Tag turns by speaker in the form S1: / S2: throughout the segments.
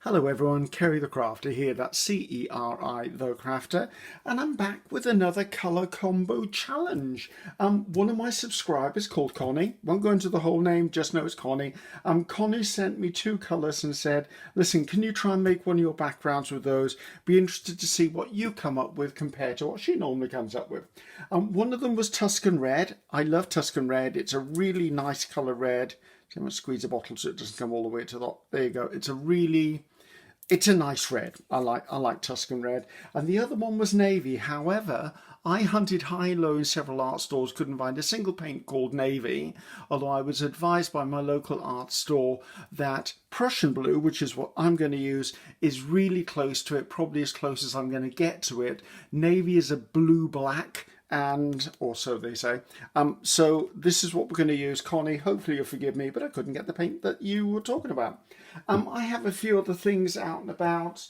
S1: Hello everyone, Ceri the Crafter here, that's C-E-R-I the Crafter, and I'm back with another colour combo challenge. One of my subscribers called Connie, won't go into the whole name, just know it's Connie. Connie sent me two colours and said, listen, can you try and make one of your backgrounds with those? Be interested to see what you come up with compared to what she normally comes up with. One of them was Tuscan Red. I love Tuscan Red, it's a really nice colour red. I'm going to squeeze a bottle so it doesn't come all the way to the top. There you go. It's a nice red. I like Tuscan Red. And the other one was Navy. However, I hunted high and low in several art stores, couldn't find a single paint called Navy, although I was advised by my local art store that Prussian blue, which is what I'm going to use, is really close to it, probably as close as I'm going to get to it. Navy is a blue-black, and also they say. So this is what we're going to use. Connie, hopefully you'll forgive me, but I couldn't get the paint that you were talking about. I have a few other things out and about.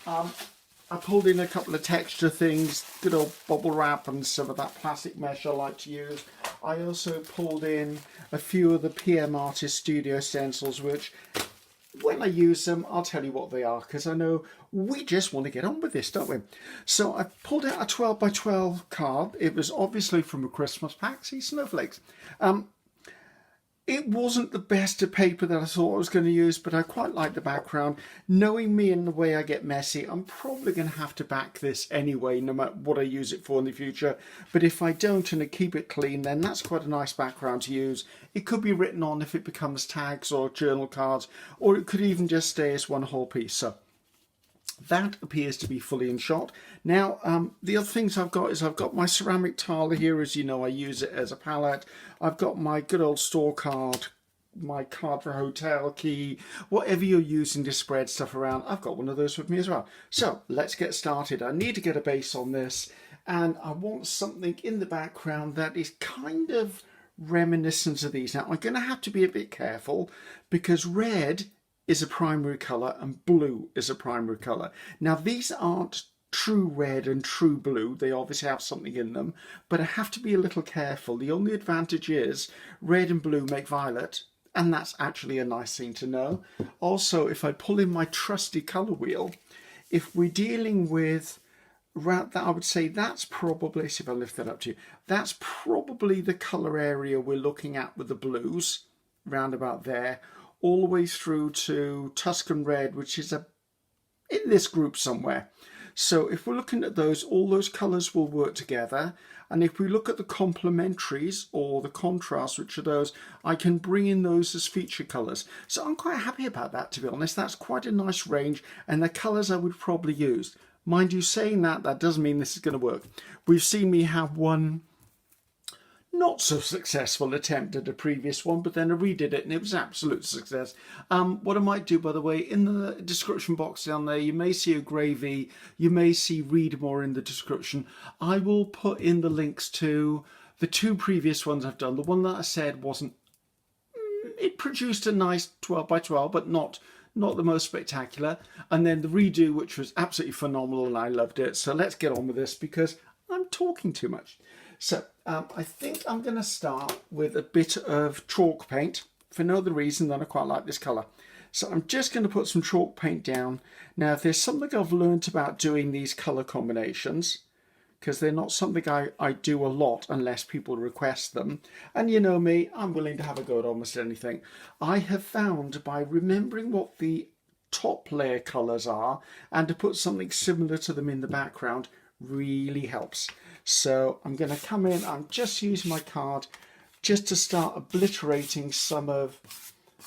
S1: I pulled in a couple of texture things, good old bubble wrap and some of that plastic mesh I like to use. I also pulled in a few of the PM Artist Studio stencils, which when I use them, I'll tell you what they are, because I know we just want to get on with this, don't we? So I pulled out a 12 by 12 card. It was obviously from a Christmas pack. See, snowflakes. It wasn't the best of paper that I thought I was going to use, but I quite like the background. Knowing me and the way I get messy, I'm probably going to have to back this anyway, no matter what I use it for in the future. But if I don't and I keep it clean, then that's quite a nice background to use. It could be written on if it becomes tags or journal cards, or it could even just stay as one whole piece. So that appears to be fully in shot. Now, the other things I've got is I've got my ceramic tile here. As you know, I use it as a palette. I've got my good old store card, my card for hotel key, whatever you're using to spread stuff around. I've got one of those with me as well. So let's get started. I need to get a base on this, and I want something in the background that is kind of reminiscent of these. Now, I'm going to have to be a bit careful because red is a primary colour and blue is a primary colour. Now these aren't true red and true blue, they obviously have something in them, but I have to be a little careful. The only advantage is red and blue make violet, and that's actually a nice thing to know. Also, if I pull in my trusty colour wheel, if we're dealing with I would say that's probably, see if I lift that up to you, that's probably the colour area we're looking at with the blues, round about there, all the way through to Tuscan Red, which is in this group somewhere. So if we're looking at those, all those colours will work together. And if we look at the complementaries or the contrasts, which are those, I can bring in those as feature colours. So I'm quite happy about that, to be honest. That's quite a nice range, and the colours I would probably use. Mind you, saying that, that doesn't mean this is going to work. We've seen me have one not so successful attempt at a previous one, but then I redid it and it was an absolute success. What I might do, by the way, in the description box down there, you may see a gravy, you may see read more in the description. I will put in the links to the two previous ones I've done. The one that I said wasn't, it produced a nice 12 by 12, but not the most spectacular. And then the redo, which was absolutely phenomenal and I loved it. So let's get on with this because I'm talking too much. So I think I'm going to start with a bit of chalk paint for no other reason than I quite like this colour. So I'm just going to put some chalk paint down. Now, if there's something I've learned about doing these colour combinations, because they're not something I do a lot unless people request them, and you know me, I'm willing to have a go at almost anything. I have found by remembering what the top layer colours are and to put something similar to them in the background really helps. So I'm going to come in, I'm just using my card just to start obliterating some of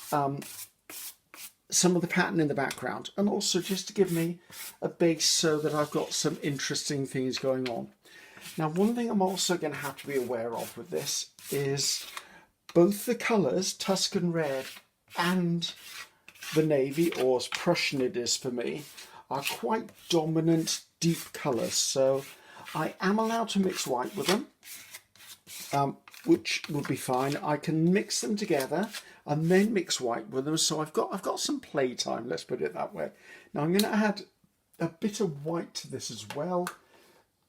S1: the pattern in the background, and also just to give me a base so that I've got some interesting things going on. Now, one thing I'm also going to have to be aware of with this is both the colours, Tuscan Red and the Navy, or as Prussian it is for me, are quite dominant deep colours. So I am allowed to mix white with them, which would be fine. I can mix them together and then mix white with them. So I've got some playtime, let's put it that way. Now I'm going to add a bit of white to this as well.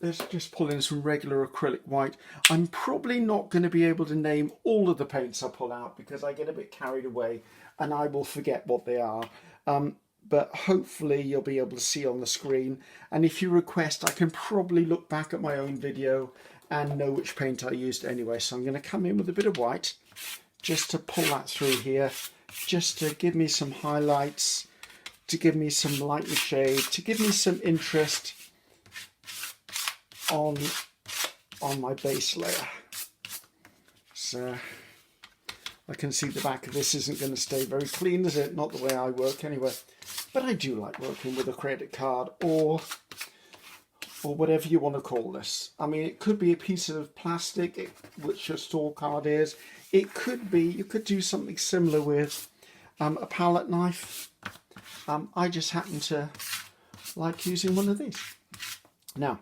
S1: Let's just pull in some regular acrylic white. I'm probably not going to be able to name all of the paints I pull out because I get a bit carried away and I will forget what they are. but hopefully you'll be able to see on the screen. And if you request, I can probably look back at my own video and know which paint I used anyway. So I'm going to come in with a bit of white just to pull that through here, just to give me some highlights, to give me some light and shade, to give me some interest on my base layer. So I can see the back of this isn't going to stay very clean, is it? Not the way I work anyway. But I do like working with a credit card or whatever you want to call this. I mean, it could be a piece of plastic, which your store card is. It could be, you could do something similar with a palette knife. I just happen to like using one of these. Now,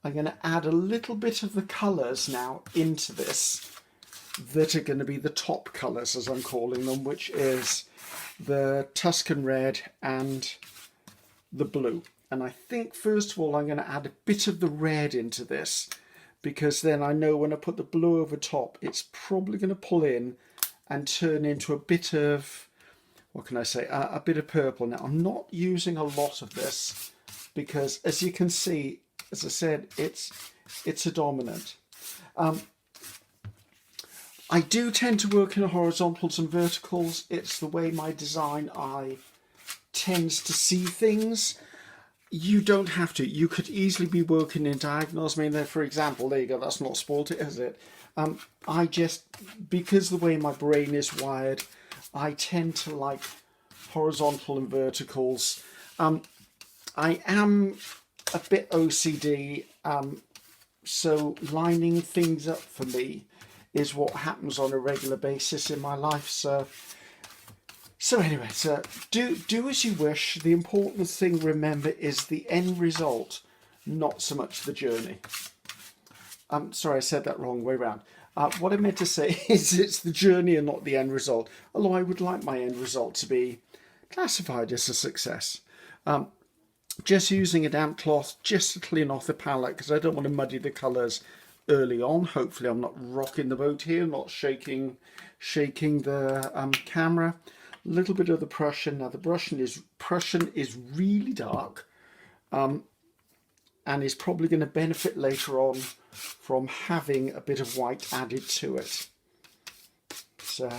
S1: I'm going to add a little bit of the colours now into this that are going to be the top colours, as I'm calling them, which is the Tuscan Red and the blue. And I think first of all I'm going to add a bit of the red into this, because then I know when I put the blue over top it's probably going to pull in and turn into a bit of, what can I say, a bit of purple. Now I'm not using a lot of this because, as you can see, as I said, it's a dominant. I do tend to work in horizontals and verticals. It's the way my design eye tends to see things. You don't have to. You could easily be working in diagonals. I mean, there, for example, there you go. That's not spoiled it, is it? I just, because the way my brain is wired, I tend to like horizontal and verticals. I am a bit OCD, so lining things up for me is what happens on a regular basis in my life. So anyway, so do as you wish. The important thing, remember, is the end result, not so much the journey. Sorry, I said that wrong way round. What I meant to say is it's the journey and not the end result, although I would like my end result to be classified as a success. Just using a damp cloth just to clean off the palette, because I don't want to muddy the colours early on. Hopefully I'm not rocking the boat here, not shaking the camera. A little bit of the Prussian. Now the Prussian is really dark, and is probably going to benefit later on from having a bit of white added to it. So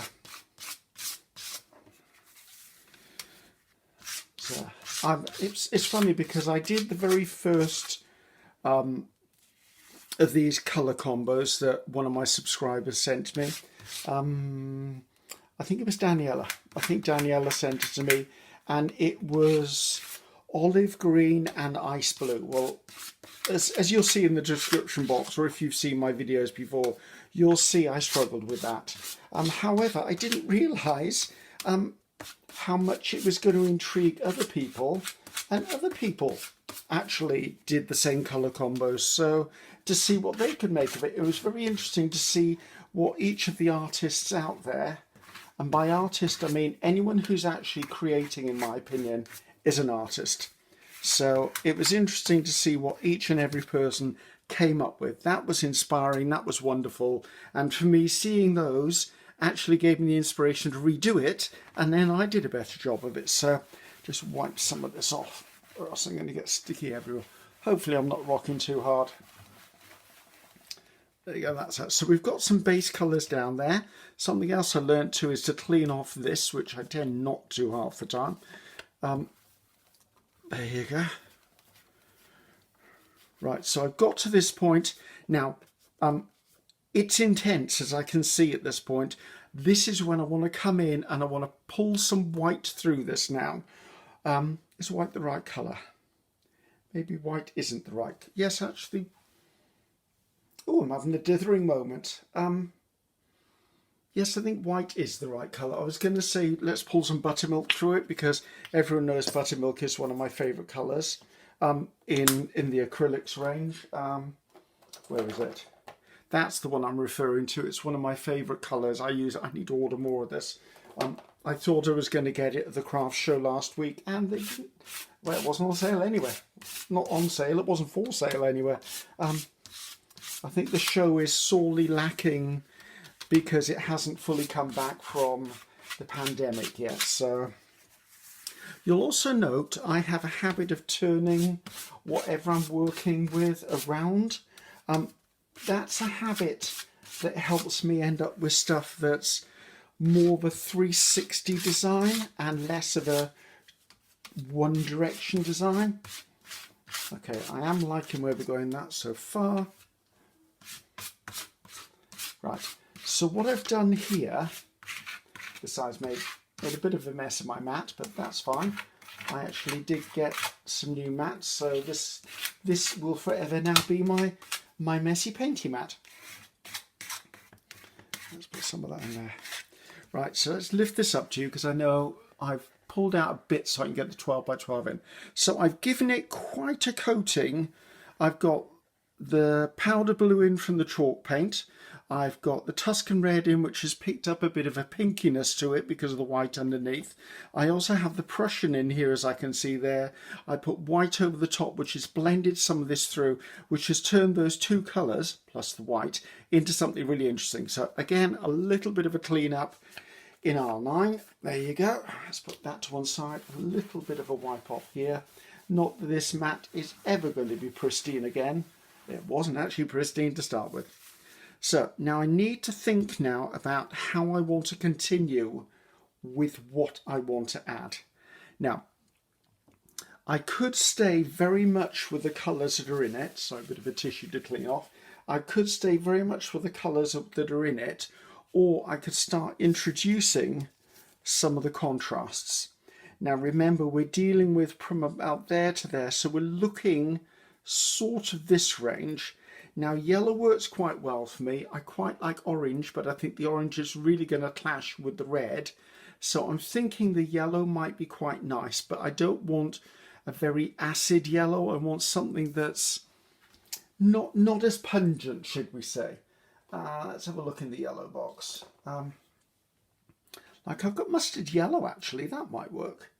S1: it's funny because I did the very first of these colour combos that one of my subscribers sent me. I think it was Daniela. I think Daniela sent it to me, and it was olive green and ice blue. Well, as you'll see in the description box, or if you've seen my videos before, you'll see I struggled with that. However, I didn't realise how much it was going to intrigue other people, and other people actually did the same colour combos. So to see what they could make of it, it was very interesting to see what each of the artists out there, and by artist I mean anyone who's actually creating, in my opinion, is an artist. So it was interesting to see what each and every person came up with. That was inspiring, that was wonderful, and for me, seeing those actually gave me the inspiration to redo it, and then I did a better job of it. So just wipe some of this off, or else I'm going to get sticky everywhere. Hopefully I'm not rocking too hard. There you go, that's that. So we've got some base colours down there. Something else I learnt too is to clean off this, which I tend not to half the time. There you go. Right, so I've got to this point. Now, it's intense, as I can see at this point. This is when I want to come in and I want to pull some white through this now. Is white the right colour? Maybe white isn't the right. Yes, actually. Oh, I'm having a dithering moment. Yes, I think white is the right colour. I was going to say let's pull some buttermilk through it, because everyone knows buttermilk is one of my favourite colours in the acrylics range. Where is it? That's the one I'm referring to. It's one of my favourite colours. I need to order more of this. I thought I was going to get it at the craft show last week, and they didn't. Well, it wasn't on sale anyway. Not on sale, it wasn't for sale anywhere. I think the show is sorely lacking because it hasn't fully come back from the pandemic yet. So, You'll also note I have a habit of turning whatever I'm working with around. That's a habit that helps me end up with stuff that's more of a 360 design and less of a one direction design. Okay, I am liking where we're going that so far. Right, so what I've done here, besides made a bit of a mess of my mat, but that's fine. I actually did get some new mats, so this will forever now be my messy painty mat. Let's put some of that in there. Right, so let's lift this up to you because I know I've pulled out a bit so I can get the 12 by 12 in. So I've given it quite a coating. I've got the powder blue in from the chalk paint. I've got the Tuscan Red in, which has picked up a bit of a pinkiness to it because of the white underneath. I also have the Prussian in here, as I can see there. I put white over the top, which has blended some of this through, which has turned those two colours, plus the white, into something really interesting. So again, a little bit of a clean up in R9. There you go. Let's put that to one side. A little bit of a wipe off here. Not that this mat is ever going to be pristine again. It wasn't actually pristine to start with. So now I need to think now about how I want to continue with what I want to add. Now, I could stay very much with the colours that are in it. So a bit of a tissue to clean off. I could stay very much with the colours that are in it, or I could start introducing some of the contrasts. Now remember, we're dealing with from about there to there, so we're looking sort of this range. Now yellow works quite well for me. I quite like orange, but I think the orange is really going to clash with the red. So I'm thinking the yellow might be quite nice, but I don't want a very acid yellow. I want something that's not as pungent, should we say. Let's have a look in the yellow box. Like I've got mustard yellow actually, that might work.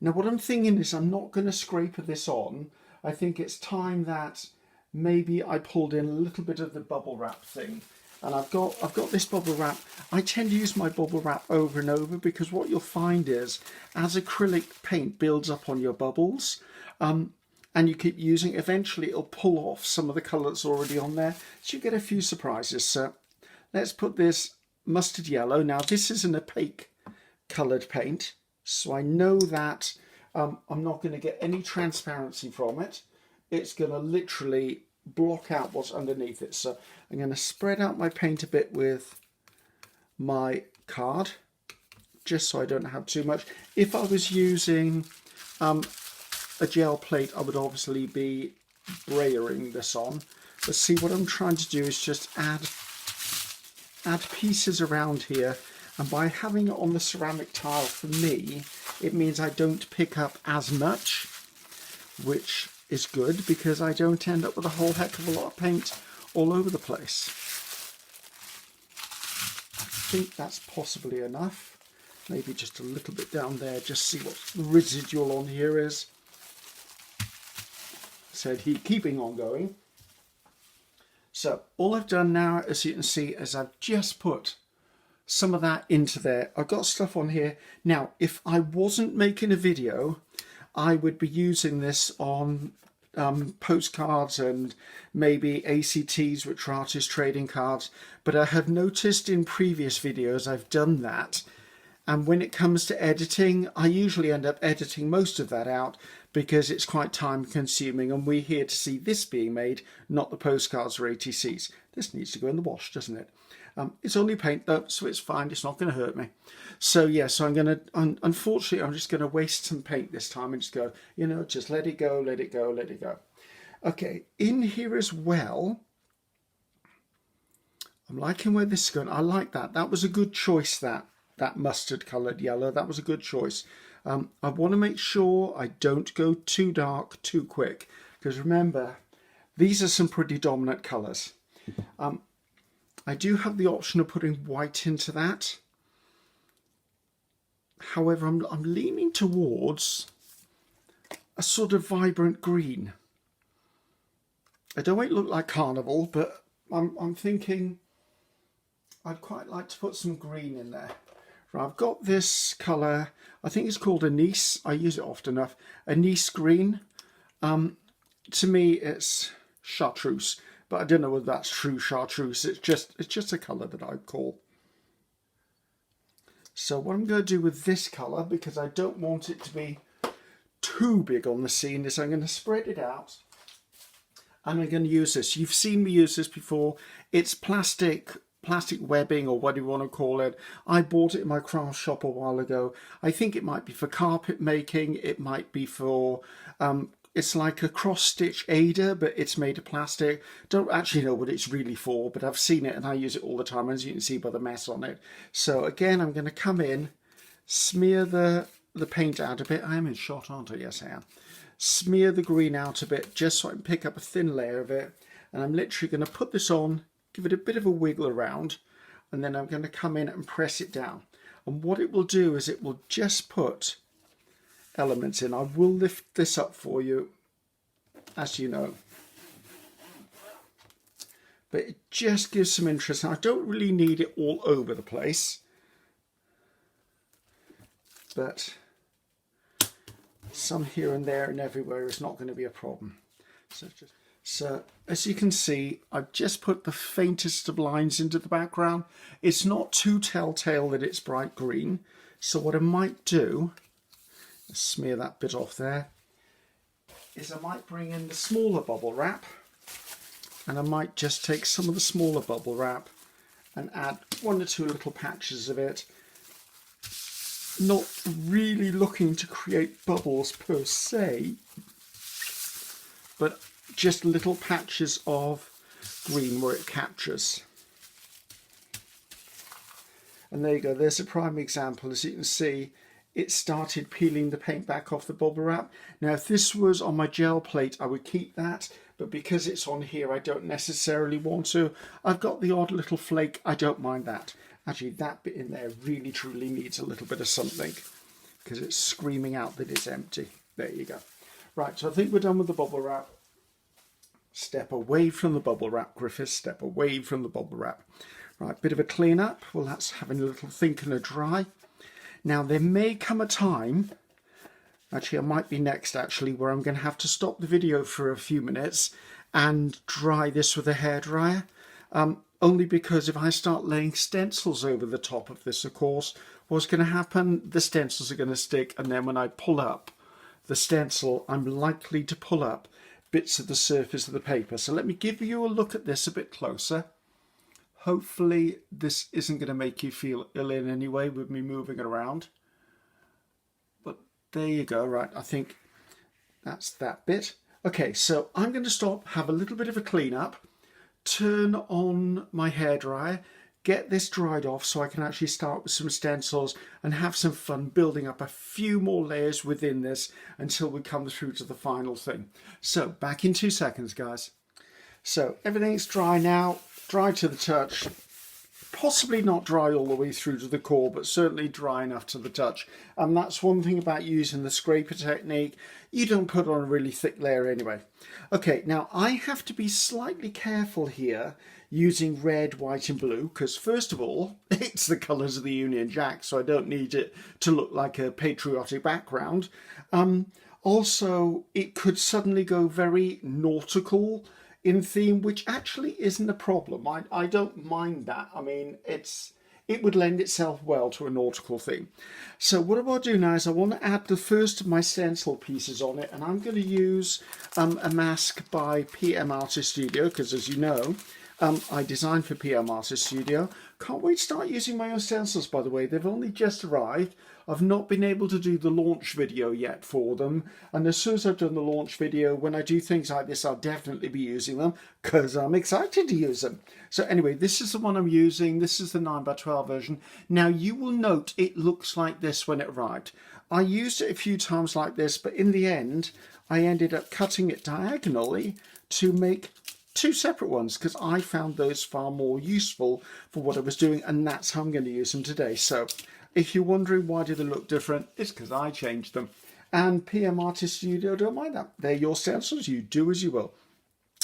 S1: Now what I'm thinking is I'm not going to scraper this on. I think it's time that maybe I pulled in a little bit of the bubble wrap thing. And I've got this bubble wrap. I tend to use my bubble wrap over and over because what you'll find is as acrylic paint builds up on your bubbles, and you keep using, eventually it'll pull off some of the colour that's already on there. So you get a few surprises. So let's put this mustard yellow. Now this is an opaque coloured paint, so I know that I'm not going to get any transparency from it. It's going to literally block out what's underneath it. So I'm going to spread out my paint a bit with my card, just so I don't have too much. If I was using a gel plate, I would obviously be brayering this on. But see, what I'm trying to do is just add pieces around here. And by having it on the ceramic tile, for me, it means I don't pick up as much, which is good because I don't end up with a whole heck of a lot of paint all over the place. I think that's possibly enough. Maybe just a little bit down there, just see what the residual on here is. Said he, keeping on going. So all I've done now, as you can see, is I've just put some of that into there. I've got stuff on here. Now, if I wasn't making a video, I would be using this on postcards and maybe ACTs, which are artist trading cards. But I have noticed in previous videos I've done that. And when it comes to editing, I usually end up editing most of that out because it's quite time consuming and we're here to see this being made, not the postcards or ATCs. This needs to go in the wash, doesn't it? It's only paint though, so it's fine. It's not going to hurt me. So yeah, so I'm going to, unfortunately, I'm just going to waste some paint this time and just go, you know, just let it go, let it go, let it go. Okay, in here as well, I'm liking where this is going. I like that. That was a good choice, that mustard coloured yellow. That was a good choice. I want to make sure I don't go too dark too quick, because remember, these are some pretty dominant colours. I do have the option of putting white into that. However, I'm leaning towards a sort of vibrant green. I don't want it to look like carnival, but I'm thinking I'd quite like to put some green in there. I've got this colour, I think it's called anise. I use it often enough. Anise green. To me, it's chartreuse, but I don't know whether that's true chartreuse. It's just a colour that I call. So what I'm going to do with this colour, because I don't want it to be too big on the scene, is I'm going to spread it out. And I'm going to use this. You've seen me use this before. It's plastic webbing, or what do you want to call it. I bought it in my craft shop a while ago. I think it might be for carpet making. It might be for, it's like a cross stitch aider, but it's made of plastic. Don't actually know what it's really for, but I've seen it and I use it all the time, as you can see by the mess on it. So again, I'm going to come in, smear the paint out a bit. I am in shot, aren't I? Yes, I am. Smear the green out a bit, just so I can pick up a thin layer of it. And I'm literally going to put this on, give it a bit of a wiggle around, and then I'm going to come in and press it down. And what it will do is it will just put elements in. I will lift this up for you, as you know. But it just gives some interest. And I don't really need it all over the place, but some here and there and everywhere is not going to be a problem. So as you can see, I've just put the faintest of lines into the background. It's not too telltale that it's bright green. So what I might do, smear that bit off there, is I might bring in the smaller bubble wrap, and I might just take some of the smaller bubble wrap and add 1 or 2 little patches of it. Not really looking to create bubbles per se, but just little patches of green where it captures. And there you go, there's a prime example. As you can see, it started peeling the paint back off the bubble wrap. Now if this was on my gel plate, I would keep that, but because it's on here, I don't necessarily want to. I've got the odd little flake, I don't mind that. Actually, that bit in there really truly needs a little bit of something, because it's screaming out that it's empty. There you go. Right, so I think we're done with the bubble wrap. Step away from the bubble wrap, Griffiths, step away from the bubble wrap. Right, bit of a clean up. Well, that's having a little think and a dry. Now, there may come a time, actually I might be next actually, where I'm going to have to stop the video for a few minutes and dry this with a hairdryer. Only because if I start laying stencils over the top of this, of course, what's going to happen, the stencils are going to stick, and then when I pull up the stencil, I'm likely to pull up bits of the surface of the paper. So let me give you a look at this a bit closer. Hopefully this isn't going to make you feel ill in any way with me moving it around. But there you go, right, I think that's that bit. Okay, so I'm going to stop, have a little bit of a clean up, turn on my hairdryer, get this dried off so I can actually start with some stencils and have some fun building up a few more layers within this until we come through to the final thing. So back in 2 seconds, guys. So everything's dry now, dry to the touch. Possibly not dry all the way through to the core, but certainly dry enough to the touch. And that's one thing about using the scraper technique. You don't put on a really thick layer anyway. Okay, now I have to be slightly careful here using red, white and blue, because first of all, it's the colours of the Union Jack, so I don't need it to look like a patriotic background. Also, it could suddenly go very nautical in theme, which actually isn't a problem. I don't mind that. I mean, it would lend itself well to a nautical theme. So what I want to do now is I want to add the first of my stencil pieces on it, and I'm going to use a mask by PM Artist Studio, because as you know, I designed for PM Artist Studio. Can't wait to start using my own stencils, by the way. They've only just arrived. I've not been able to do the launch video yet for them. And as soon as I've done the launch video, when I do things like this, I'll definitely be using them because I'm excited to use them. So anyway, this is the one I'm using. This is the 9x12 version. Now you will note it looks like this when it arrived. I used it a few times like this, but in the end, I ended up cutting it diagonally to make 2 separate ones because I found those far more useful for what I was doing, and that's how I'm going to use them today. So if you're wondering why do they look different, it's because I changed them. And PM Artist Studio don't mind that. They're your stencils, you do as you will.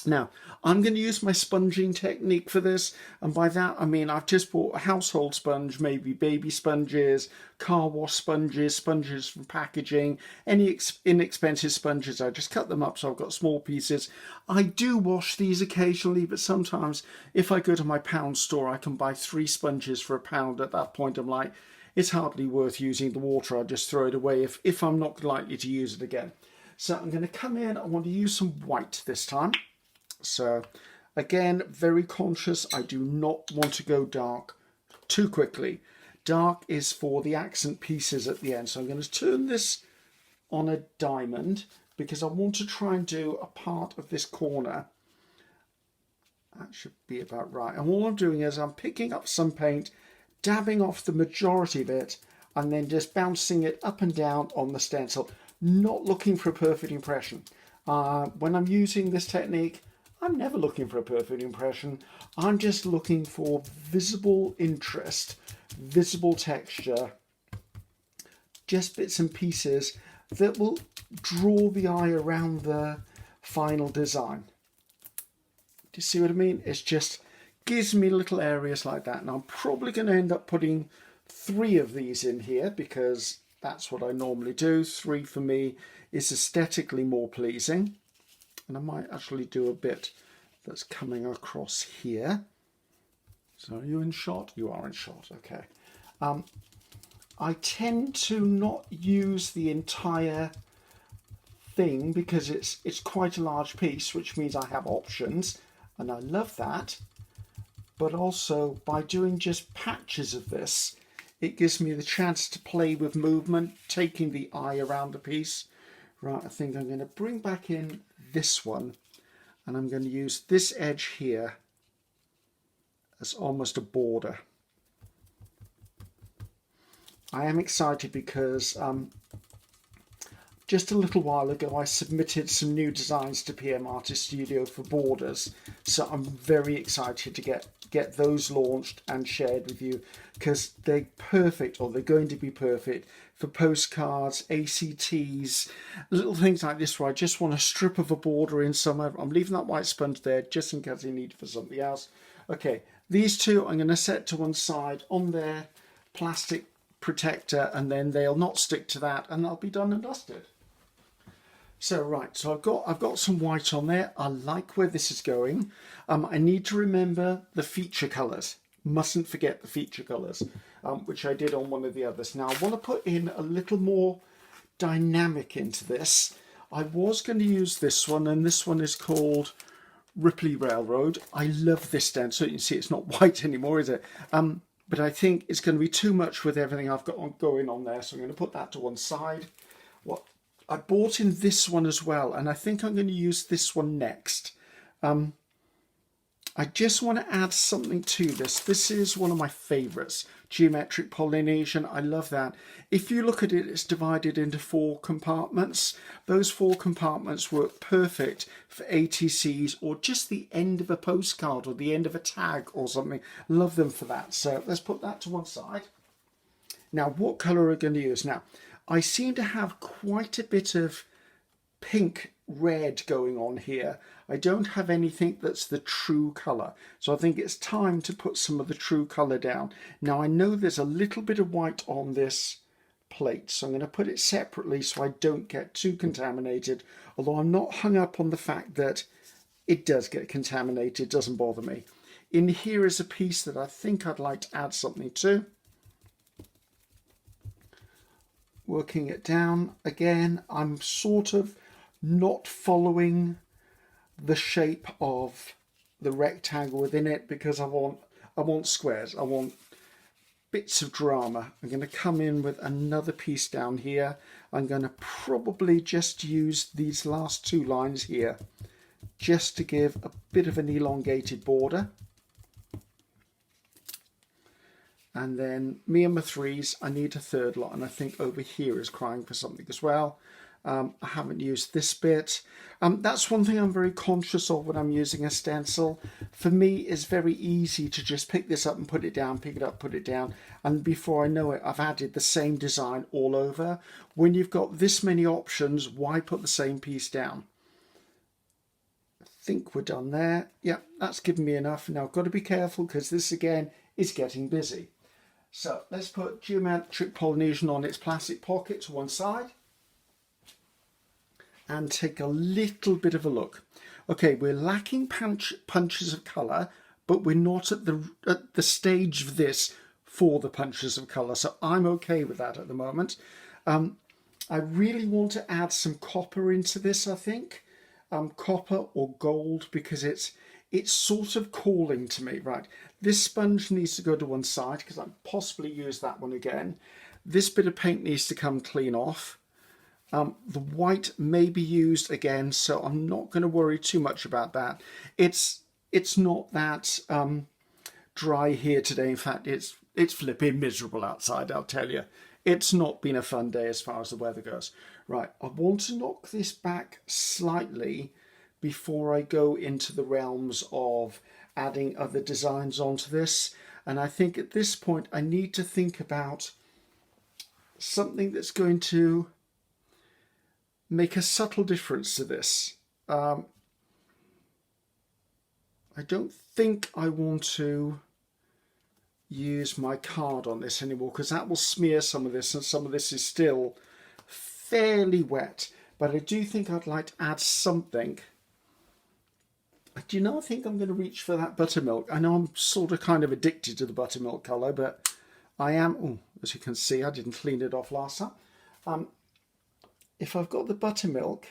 S1: Now, I'm going to use my sponging technique for this, and by that I mean I've just bought a household sponge, maybe baby sponges, car wash sponges, sponges from packaging, any inexpensive sponges. I just cut them up so I've got small pieces. I do wash these occasionally, but sometimes if I go to my pound store, I can buy 3 sponges for £1. At that point, I'm like, it's hardly worth using the water. I'll just throw it away if I'm not likely to use it again. So I'm going to come in, I want to use some white this time. So again, very conscious, I do not want to go dark too quickly. Dark is for the accent pieces at the end. So I'm going to turn this on a diamond because I want to try and do a part of this corner. That should be about right. And all I'm doing is I'm picking up some paint, dabbing off the majority of it, and then just bouncing it up and down on the stencil, not looking for a perfect impression. When I'm using this technique, I'm never looking for a perfect impression. I'm just looking for visible interest, visible texture, just bits and pieces that will draw the eye around the final design. Do you see what I mean? It's just gives me little areas like that. And I'm probably going to end up putting 3 of these in here because that's what I normally do. 3 for me is aesthetically more pleasing. And I might actually do a bit that's coming across here. So are you in shot? You are in shot, okay. I tend to not use the entire thing because it's quite a large piece, which means I have options, and I love that. But also by doing just patches of this, it gives me the chance to play with movement, taking the eye around the piece. Right, I think I'm going to bring back in this one, and I'm going to use this edge here as almost a border. I am excited because just a little while ago I submitted some new designs to PM Artist Studio for borders, so I'm very excited to get those launched and shared with you because they're perfect, or they're going to be perfect, for postcards, ACTs, little things like this where I just want a strip of a border in somewhere. I'm leaving that white sponge there just in case I need it for something else. Okay, these 2 I'm going to set to one side on their plastic protector, and then they'll not stick to that, and they'll be done and dusted. So right, so I've got some white on there. I like where this is going. I need to remember the feature colours. Mustn't forget the feature colours, which I did on one of the others. Now I want to put in a little more dynamic into this. I was going to use this one, and this one is called Ripley Railroad. I love this stencil. You can see it's not white anymore, is it? But I think it's going to be too much with everything I've got going on there, so I'm going to put that to one side. What I bought in this one as well, and I think I'm going to use this one next. I just want to add something to this. This is one of my favourites, Geometric Polynesian. I love that. If you look at it, it's divided into 4 compartments. Those 4 compartments work perfect for ATCs or just the end of a postcard or the end of a tag or something. Love them for that. So let's put that to one side. Now, what colour are we going to use? Now, I seem to have quite a bit of pink red going on here. I don't have anything that's the true colour, so I think it's time to put some of the true colour down. Now I know there's a little bit of white on this plate, so I'm going to put it separately so I don't get too contaminated, although I'm not hung up on the fact that it does get contaminated. It doesn't bother me. In here is a piece that I think I'd like to add something to. Working it down again, I'm sort of not following the shape of the rectangle within it because I want squares. I want bits of drama. I'm going to come in with another piece down here. I'm going to probably just use these last 2 lines here just to give a bit of an elongated border. And then me and my 3s, I need a 3rd lot, and I think over here is crying for something as well. I haven't used this bit. That's one thing I'm very conscious of when I'm using a stencil. For me, it's very easy to just pick this up and put it down, pick it up, put it down, and before I know it, I've added the same design all over. When you've got this many options, why put the same piece down? I think we're done there. Yeah, that's given me enough. Now I've got to be careful because this again is getting busy. So let's put Geometric Polynesian on its plastic pocket to one side and take a little bit of a look. Okay, we're lacking punches of colour, but we're not at the stage of this for the punches of colour, so I'm okay with that at the moment. I really want to add some copper into this, I think. Copper or gold, because it's sort of calling to me. Right, this sponge needs to go to one side because I'll possibly use that one again. This bit of paint needs to come clean off. The white may be used again, so I'm not going to worry too much about that. It's not that dry here today. In fact, it's flipping miserable outside, I'll tell you. It's not been a fun day as far as the weather goes. Right, I want to knock this back slightly before I go into the realms of adding other designs onto this. And I think at this point I need to think about something that's going to make a subtle difference to this. I don't think I want to use my card on this anymore because that will smear some of this, and some of this is still fairly wet. But I do think I'd like to add something. Do you know, I think I'm going to reach for that buttermilk. I know I'm sort of kind of addicted to the buttermilk colour, but I am, oh, as you can see, I didn't clean it off last time. If I've got the buttermilk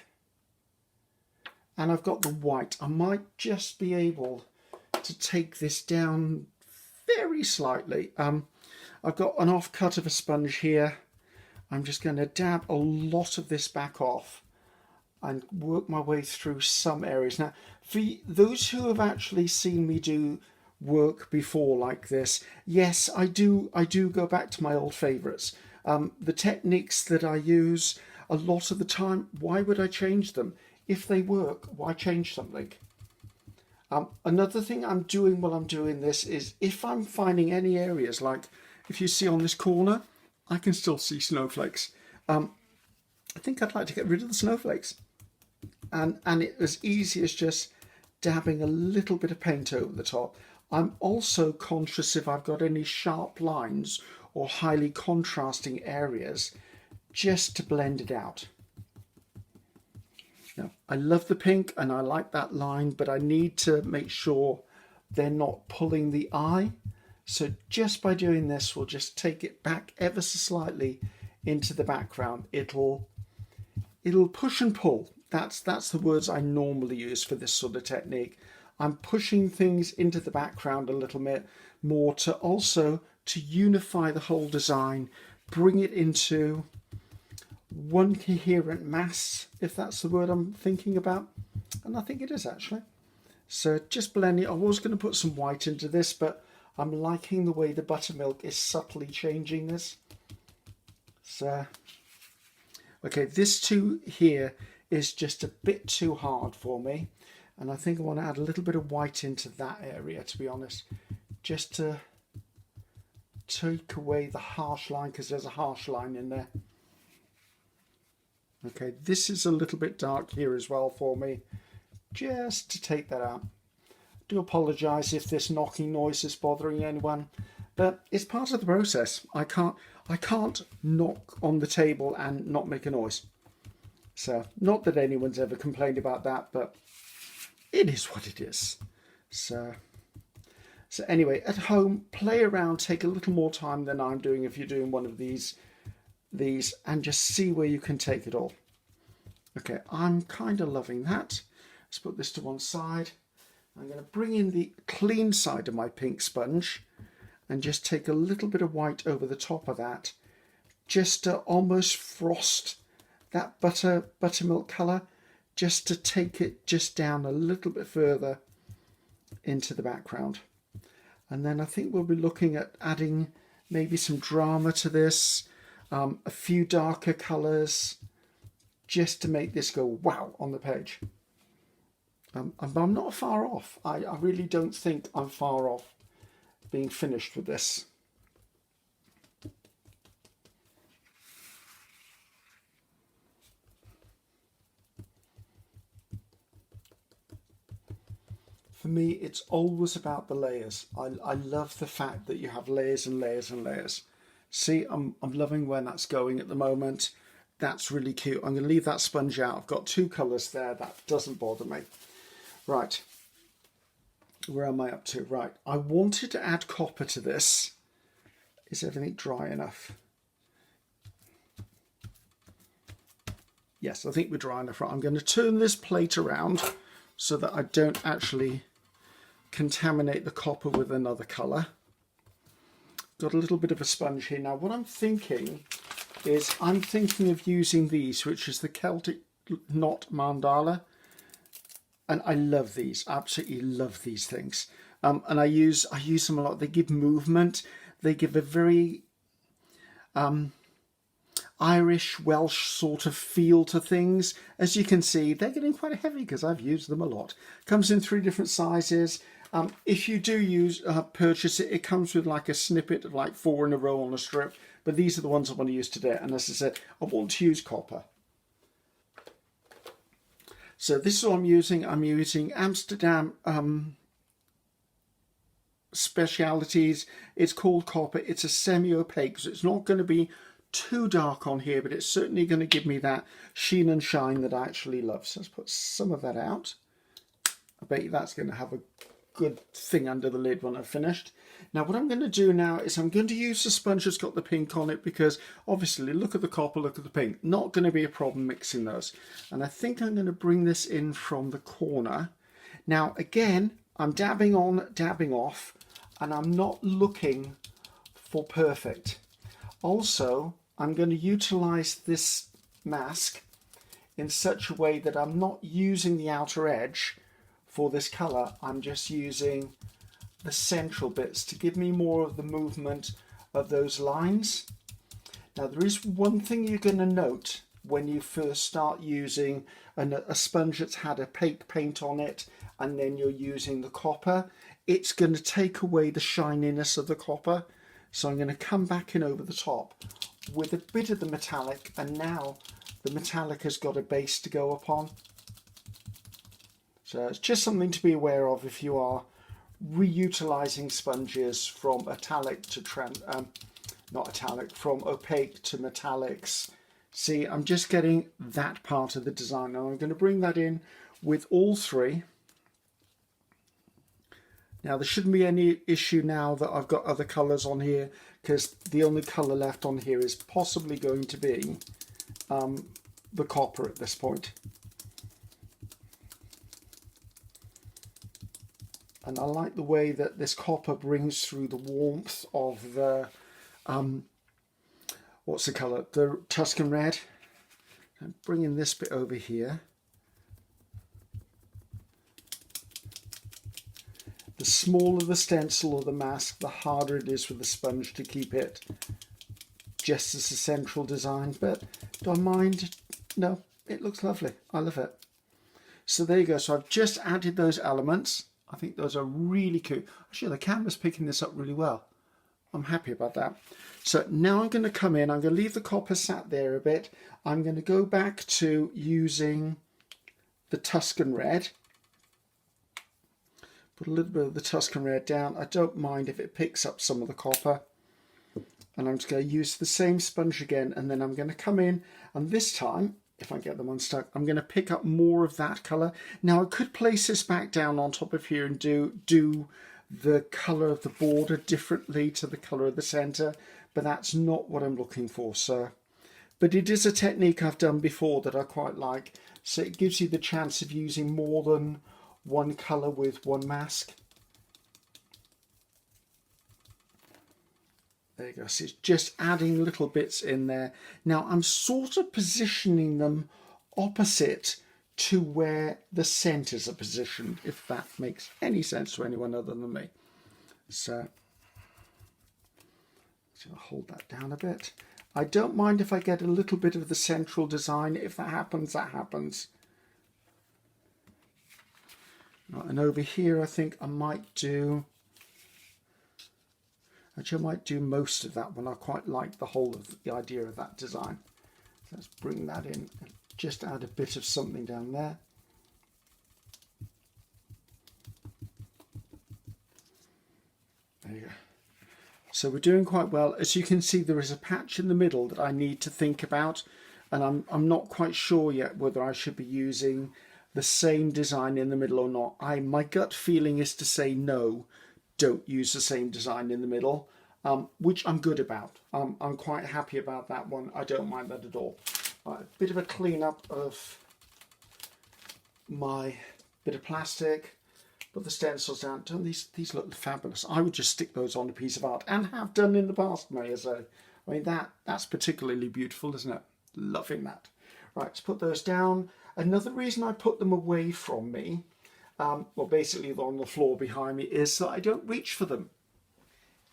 S1: and I've got the white, I might just be able to take this down very slightly. I've got an offcut of a sponge here. I'm just going to dab a lot of this back off and work my way through some areas. Now, for those who have actually seen me do work before like this, yes, I do go back to my old favourites. The techniques that I use, a lot of the time, why would I change them? If they work, why change something? Another thing I'm doing while I'm doing this is if I'm finding any areas, like if you see on this corner, I can still see snowflakes. I think I'd like to get rid of the snowflakes. And it as easy as just dabbing a little bit of paint over the top. I'm also conscious if I've got any sharp lines or highly contrasting areas, just to blend it out. Now, I love the pink and I like that line, but I need to make sure they're not pulling the eye. So just by doing this, we'll just take it back ever so slightly into the background. It'll push and pull. That's the words I normally use for this sort of technique. I'm pushing things into the background a little bit more to also to unify the whole design, bring it into one coherent mass, if that's the word I'm thinking about. And I think it is actually. So just blending. I was going to put some white into this, but I'm liking the way the buttermilk is subtly changing this. So, okay, this too here is just a bit too hard for me. And I think I want to add a little bit of white into that area, to be honest, just to take away the harsh line, because there's a harsh line in there. Okay, this is a little bit dark here as well for me, just to take that out. I do apologise if this knocking noise is bothering anyone, but it's part of the process. I can't knock on the table and not make a noise. So, not that anyone's ever complained about that, but it is what it is. So anyway, at home, play around, take a little more time than I'm doing if you're doing one of these, and just see where you can take it all. Okay, I'm kind of loving that. Let's put this to one side. I'm going to bring in the clean side of my pink sponge and just take a little bit of white over the top of that, just to almost frost that buttermilk colour, just to take it just down a little bit further into the background. And then I think we'll be looking at adding maybe some drama to this, a few darker colours, just to make this go wow on the page. I'm not far off. I really don't think I'm far off being finished with this. For me, it's always about the layers. I love the fact that you have layers and layers and layers. See, I'm loving where that's going at the moment. That's really cute. I'm going to leave that sponge out. I've got two colours there. That doesn't bother me. Right. Where am I up to? Right. I wanted to add copper to this. Is everything dry enough? Yes, I think we're dry enough. Right. I'm going to turn this plate around so that I don't actually contaminate the copper with another colour. Got a little bit of a sponge here. Now what I'm thinking is I'm thinking of using these, which is the Celtic knot mandala. And I love these, absolutely love these things. And I use them a lot. They give movement. They give a very Irish, Welsh sort of feel to things. As you can see, they're getting quite heavy because I've used them a lot. Comes in 3 different sizes. If you do purchase it, it comes with like a snippet of like 4 in a row on a strip. But these are the ones I want to use today. And as I said, I want to use copper. So this is what I'm using. I'm using Amsterdam Specialities. It's called copper. It's a semi-opaque, so it's not going to be too dark on here, but it's certainly going to give me that sheen and shine that I actually love. So let's put some of that out. I bet you that's going to have a good thing under the lid when I've finished. Now what I'm going to do now is I'm going to use the sponge that's got the pink on it, because obviously look at the copper, look at the pink. Not going to be a problem mixing those. And I think I'm going to bring this in from the corner. Now again, I'm dabbing on, dabbing off, and I'm not looking for perfect. Also, I'm going to utilize this mask in such a way that I'm not using the outer edge for this colour. I'm just using the central bits to give me more of the movement of those lines. Now there is one thing you're going to note when you first start using a sponge that's had a opaque paint on it, and then you're using the copper. It's going to take away the shininess of the copper. So I'm going to come back in over the top with a bit of the metallic, and now the metallic has got a base to go upon. So it's just something to be aware of if you are reutilizing sponges from metallic to from opaque to metallics. See, I'm just getting that part of the design. Now I'm going to bring that in with all 3. Now there shouldn't be any issue now that I've got other colours on here, because the only colour left on here is possibly going to be the copper at this point. And I like the way that this copper brings through the warmth of the, what's the colour? The Tuscan Red. I'm bringing this bit over here. The smaller the stencil or the mask, the harder it is for the sponge to keep it just as a central design. But do I mind? No, it looks lovely. I love it. So there you go. So I've just added those elements. I think those are really cute. Actually, the camera's picking this up really well. I'm happy about that. So now I'm going to come in. I'm going to leave the copper sat there a bit. I'm going to go back to using the Tuscan Red. Put a little bit of the Tuscan Red down. I don't mind if it picks up some of the copper. And I'm just going to use the same sponge again. And then I'm going to come in. And this time, if I get them unstuck, I'm going to pick up more of that colour. Now I could place this back down on top of here and do the colour of the border differently to the colour of the centre, but that's not what I'm looking for, sir. But it is a technique I've done before that I quite like, so it gives you the chance of using more than one colour with one mask. There you go. So it's just adding little bits in there. Now I'm sort of positioning them opposite to where the centres are positioned, if that makes any sense to anyone other than me. So let's hold that down a bit. I don't mind if I get a little bit of the central design. If that happens, that happens. Right, and over here I think I might do... Actually, I might do most of that one. I quite like the whole of the idea of that design. So let's bring that in and just add a bit of something down there. So we're doing quite well. As you can see, there is a patch in the middle that I need to think about, and I'm not quite sure yet whether I should be using the same design in the middle or not. My gut feeling is to say no, don't use the same design in the middle, which I'm good about. I'm quite happy about that one. I don't mind that at all. A bit of a clean up of my bit of plastic. Put the stencils down. Don't these look fabulous? I would just stick those on a piece of art, and have done in the past, may I say. I mean, that's particularly beautiful, isn't it? Loving that. Right, let's put those down. Another reason I put them away from me, well, basically they're on the floor behind me, is that I don't reach for them.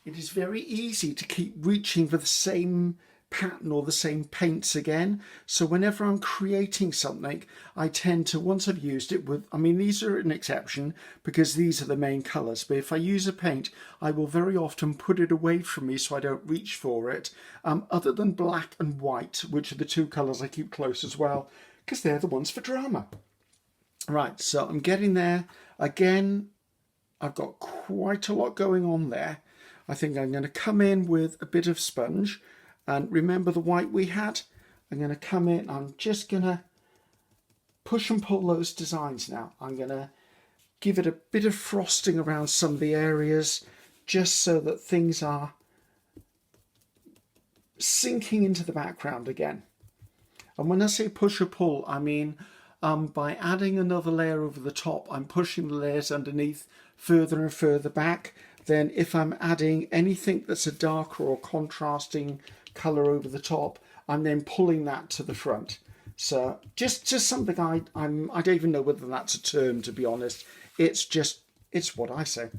S1: It is very easy to keep reaching for the same pattern or the same paints again. So whenever I'm creating something, I tend to, once I've used it with, I mean, these are an exception because these are the main colours, but if I use a paint, I will very often put it away from me so I don't reach for it, other than black and white, which are the two colours I keep close as well, because they're the ones for drama. Right, so I'm getting there. Again, I've got quite a lot going on there. I think I'm going to come in with a bit of sponge. And remember the white we had? I'm going to come in, I'm just going to push and pull those designs now. I'm going to give it a bit of frosting around some of the areas, just so that things are sinking into the background again. And when I say push or pull, I mean by adding another layer over the top, I'm pushing the layers underneath further and further back. Then if I'm adding anything that's a darker or contrasting colour over the top, I'm then pulling that to the front. So just something I don't even know whether that's a term, to be honest. It's what I say.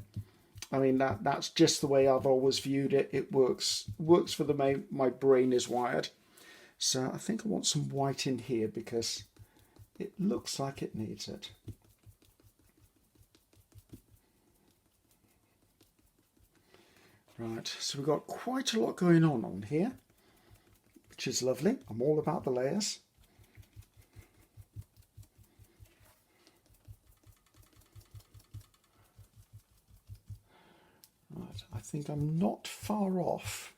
S1: I mean, that's just the way I've always viewed it. It works for the way my brain is wired. So I think I want some white in here because it looks like it needs it. Right, so we've got quite a lot going on here, which is lovely. I'm all about the layers. Right, I think I'm not far off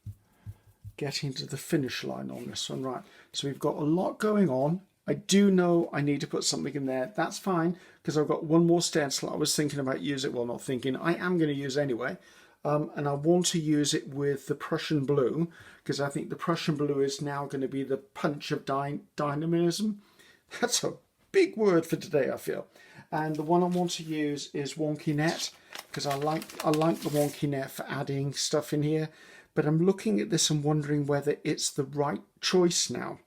S1: getting to the finish line on this one. Right, so we've got a lot going on. I do know I need to put something in there. That's fine, because I've got one more stencil I was thinking about using. Well, not thinking, I am going to use anyway. And I want to use it with the Prussian blue, because I think the Prussian blue is now going to be the punch of dynamism. That's a big word for today, I feel. And the one I want to use is Wonky Net, because I like the Wonky Net for adding stuff in here. But I'm looking at this and wondering whether it's the right choice now,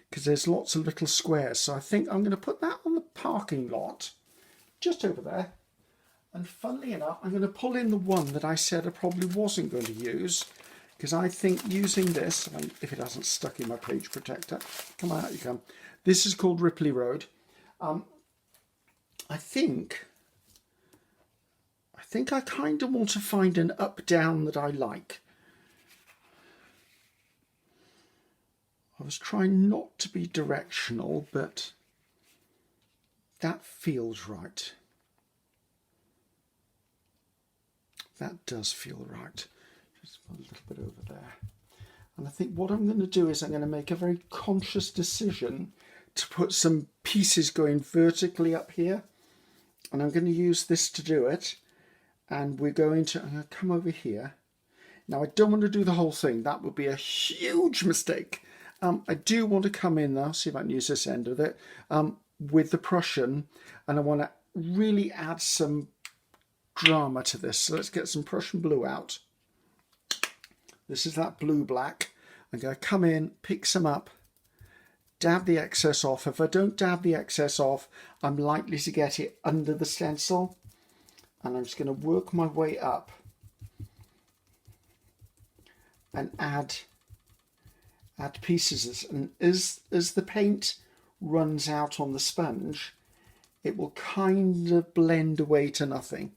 S1: because there's lots of little squares. So I think I'm going to put that on the parking lot, just over there. And funnily enough, I'm going to pull in the one that I said I probably wasn't going to use, because I think using this, if it hasn't stuck in my page protector, come on, out you come. This is called Ripley Road. I think I kind of want to find an up-down that I like. I was trying not to be directional, but that feels right. That does feel right. Just a little bit over there. And I think what I'm going to do is I'm going to make a very conscious decision to put some pieces going vertically up here. And I'm going to use this to do it. And I'm going to come over here. Now, I don't want to do the whole thing. That would be a huge mistake. I do want to come in though, see if I can use this end of it, with the Prussian. And I want to really add some drama to this. So let's get some Prussian blue out. This is that blue-black. I'm going to come in, pick some up, dab the excess off. If I don't dab the excess off, I'm likely to get it under the stencil. And I'm just going to work my way up and add pieces. And as the paint runs out on the sponge, it will kind of blend away to nothing.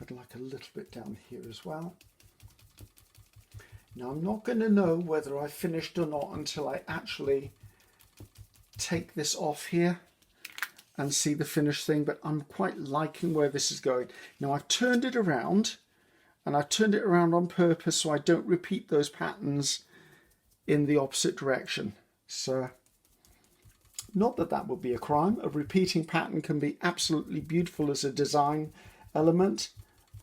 S1: I'd like a little bit down here as well. Now I'm not going to know whether I finished or not until I actually take this off here and see the finished thing, but I'm quite liking where this is going. Now I've turned it around, and I've turned it around on purpose so I don't repeat those patterns in the opposite direction. So, not that that would be a crime. A repeating pattern can be absolutely beautiful as a design element,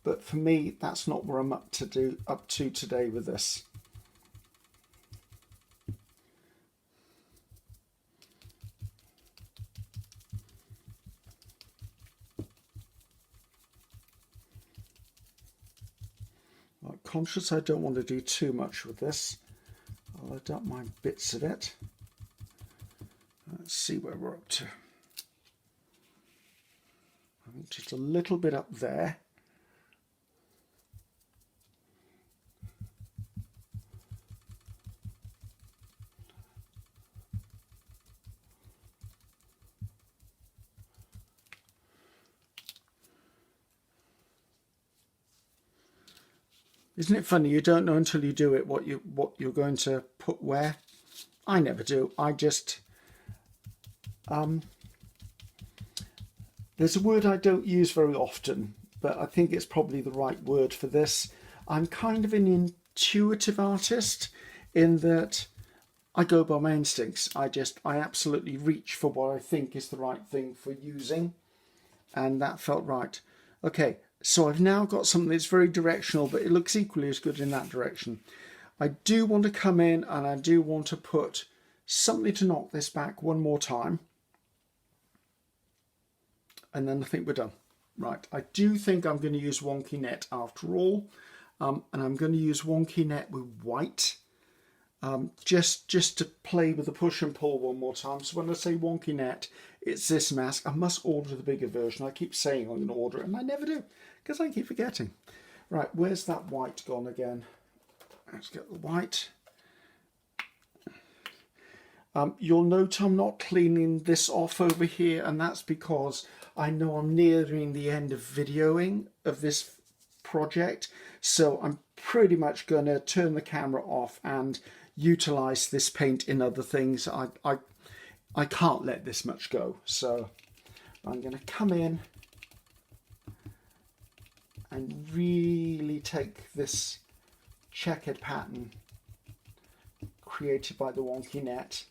S1: but for me, that's not where I'm up to today with this. I'm conscious I don't want to do too much with this. I'll add up my bits of it. Let's see where we're up to. I think just a little bit up there. Isn't it funny? You don't know until you do it what you're going to put where. I never do. I just there's a word I don't use very often, but I think it's probably the right word for this. I'm kind of an intuitive artist in that I go by my instincts. I absolutely reach for what I think is the right thing for using, and that felt right. Okay. So I've now got something that's very directional, but it looks equally as good in that direction. I do want to come in and I do want to put something to knock this back one more time. And then I think we're done. Right, I do think I'm going to use wonky net after all. And I'm going to use wonky net with white. Just to play with the push and pull one more time. So when I say wonky net, it's this mask. I must order the bigger version. I keep saying I'm going to order it, and I never do, because I keep forgetting. Right, where's that white gone again? Let's get the white. You'll note I'm not cleaning this off over here, and that's because I know I'm nearing the end of videoing of this project. So I'm pretty much going to turn the camera off and utilize this paint in other things. I can't let this much go, so I'm going to come in and really take this checkered pattern created by the wonky net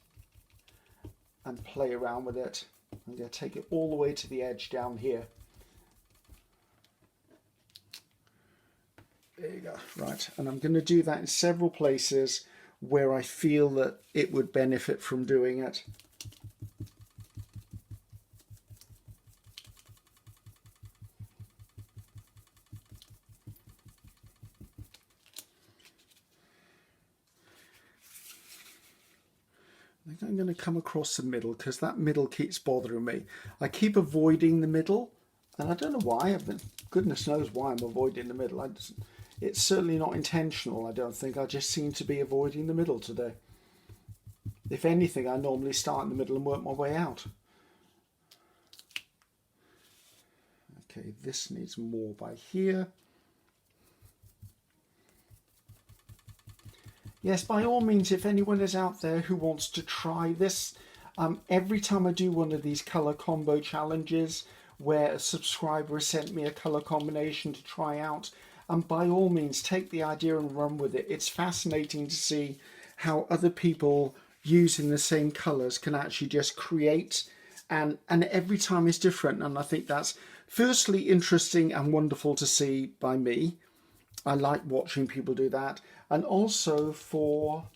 S1: and play around with it. I'm going to take it all the way to the edge down here. There you go. Right, and I'm going to do that in several places where I feel that it would benefit from doing it. I think I'm going to come across the middle because that middle keeps bothering me. I keep avoiding the middle, and I don't know why. Goodness knows why I'm avoiding the middle. It's certainly not intentional, I don't think. I just seem to be avoiding the middle today. If anything, I normally start in the middle and work my way out. Okay, this needs more by here. Yes, by all means, if anyone is out there who wants to try this, every time I do one of these colour combo challenges where a subscriber has sent me a colour combination to try out, and by all means, take the idea and run with it. It's fascinating to see how other people using the same colours can actually just create, and every time is different. And I think that's firstly interesting and wonderful to see by me. I like watching people do that. And also for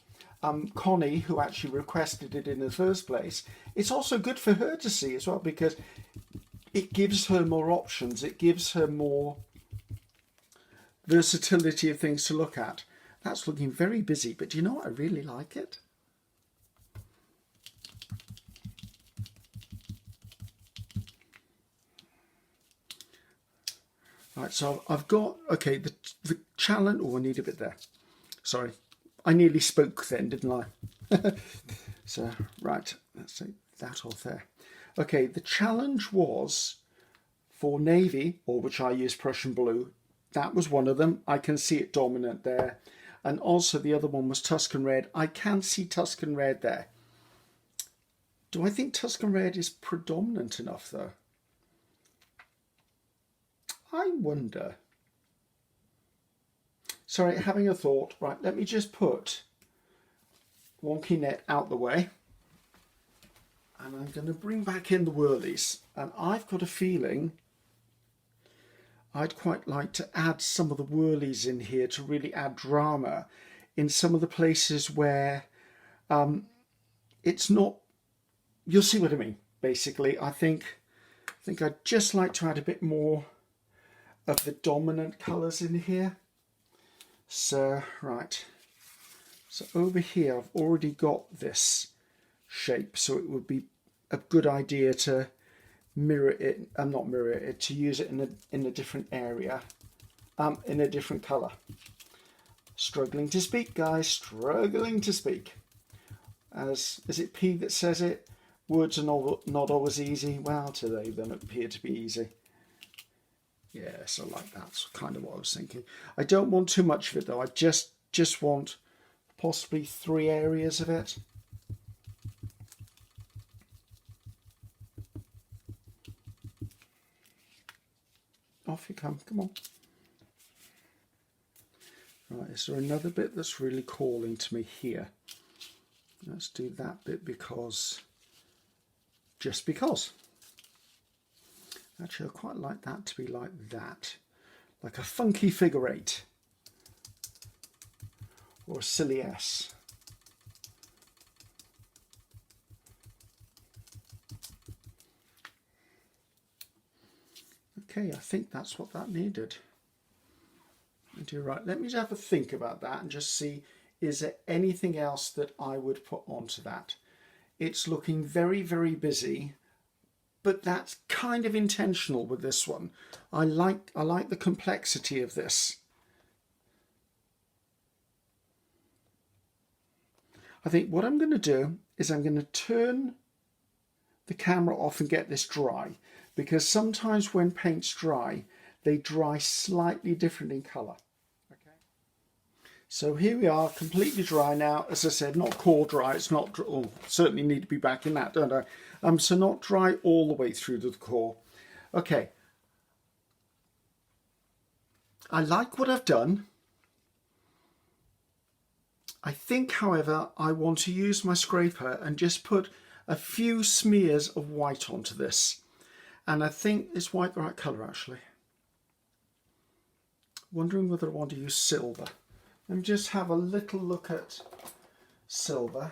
S1: Connie, who actually requested it in the first place, it's also good for her to see as well, because it gives her more options. It gives her more versatility of things to look at. That's looking very busy, but do you know what? I really like it. Right, so I've got, okay, the challenge, oh, I need a bit there. Sorry, I nearly spoke then, didn't I? So, right, let's say that off there. Okay, the challenge was for navy, or which I use Prussian blue. That was one of them. I can see it dominant there. and also the other one was Tuscan Red. I can see Tuscan Red there. Do I think Tuscan Red is predominant enough though? I wonder. Sorry, having a thought. Right, let me just put Wonky Net out the way. And I'm going to bring back in the whirlies. And I've got a feeling I'd quite like to add some of the whirlies in here to really add drama in some of the places where it's not, you'll see what I mean, basically. I think I'd just like to add a bit more of the dominant colours in here. So, right. So over here, I've already got this shape, so it would be a good idea to mirror it, not mirror it, to use it in a different area, in a different colour. Struggling to speak, guys, struggling to speak. As is it P that says it? Words are not always easy. Well, today they don't appear to be easy. Yes, I like that. That's kind of what I was thinking. I don't want too much of it though. I just want possibly 3 areas of it. Off you come, come on. Right, is there another bit that's really calling to me here? Let's do that bit just because. Actually, I quite like that to be like that. Like a funky figure 8. Or a silly S. Okay, I think that's what that needed. You're right. Let me just have a think about that and just see, is there anything else that I would put onto that? It's looking very, very busy, but that's kind of intentional with this one. I like the complexity of this. I think what I'm going to do is I'm going to turn the camera off and get this dry, because sometimes when paint's dry, they dry slightly different in colour. Okay. So here we are, completely dry now. As I said, not core dry. It's not. Oh, certainly need to be back in that, don't I? So not dry all the way through to the core. Okay. I like what I've done. I think, however, I want to use my scraper and just put a few smears of white onto this. And I think is white the right colour, actually. Wondering whether I want to use silver. Let me just have a little look at silver.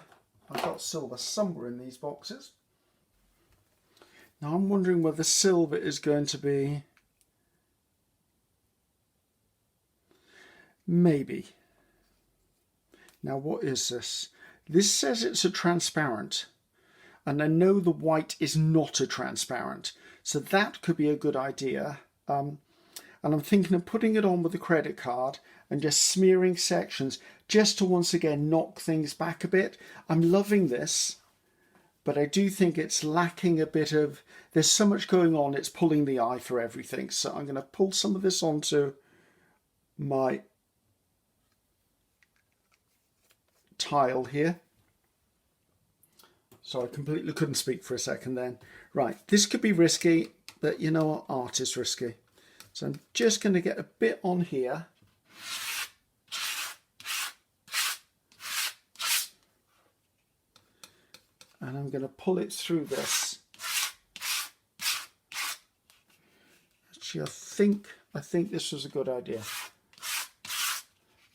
S1: I've got silver somewhere in these boxes. Now I'm wondering whether silver is going to be... Maybe. Now what is this? This says it's a transparent. And I know the white is not a transparent. So that could be a good idea. And I'm thinking of putting it on with a credit card and just smearing sections just to once again knock things back a bit. I'm loving this, but I do think it's lacking a bit of, there's so much going on, it's pulling the eye for everything. So I'm going to pull some of this onto my tile here. So I completely couldn't speak for a second then. Right, this could be risky, but you know what, art is risky. So I'm just going to get a bit on here. And I'm going to pull it through this. Actually, I think this was a good idea.